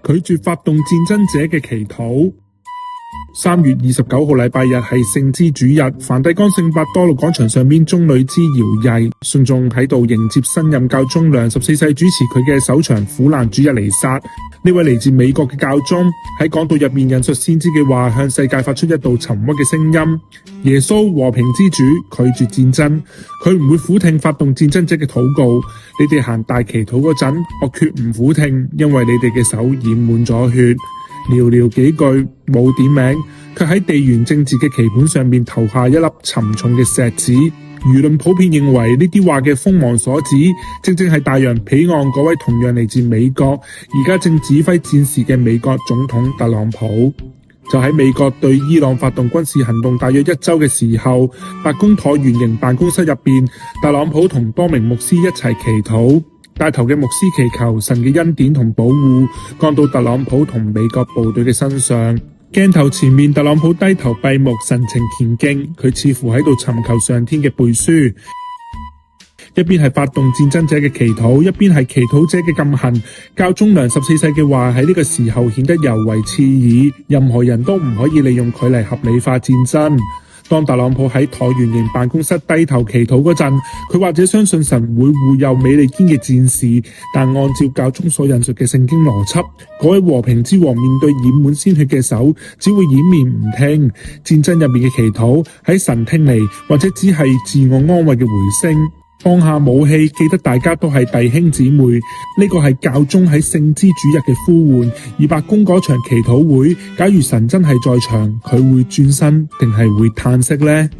拒絕發動戰爭者嘅祈禱。3月29號禮拜日係聖枝主日，梵蒂岡聖伯多祿廣場上面棕櫚枝搖曳，信眾喺度迎接新任教宗良14世主持佢嘅首場苦難主日彌撒。呢位嚟自美國嘅教宗喺講道入面引述先知嘅話，向世界發出一道沉鬱嘅聲音：耶穌和平之主拒絕戰爭，佢唔會俯聽發動戰爭者嘅禱告。你哋行大祈禱嗰陣，我決唔俯聽，因為你哋嘅手染滿咗血。寥寥幾句冇點名，卻喺地緣政治嘅棋盤上面投下一粒沉重嘅石子。輿論普遍認為呢啲話嘅鋒芒所指，正正係大洋彼岸嗰位同樣嚟自美國，而家正指揮戰事嘅美國總統特朗普。就喺美國對伊朗發動軍事行動大約1週嘅時候，白宮橢圓形辦公室入邊，特朗普同多名牧師一齊祈禱。帶頭嘅牧師祈求神嘅恩典同保護降到特朗普同美國部隊嘅身上。鏡頭前面，特朗普低頭閉目，神情虔敬，佢似乎喺度尋求上天嘅背書。一邊係發動戰爭者嘅祈禱，一邊係祈禱者嘅禁行。教宗良14世嘅話喺呢個時候顯得尤為刺耳，任何人都唔可以利用佢嚟合理化戰爭。當特朗普喺橢圓形辦公室低頭祈禱嗰陣，佢或者相信神會護佑美利堅嘅戰士，但按照教宗所引述嘅聖經邏輯，嗰位和平之王面對染滿鮮血嘅手，只會掩面唔聽。戰爭入面嘅祈禱喺神聽嚟，或者只係自我安慰嘅回聲。放下武器，記得大家都係弟兄姊妹，呢個係教宗喺聖枝主日嘅呼喚。而白宮嗰場祈禱會，假如神真係在場，佢會轉身定係會嘆息呢？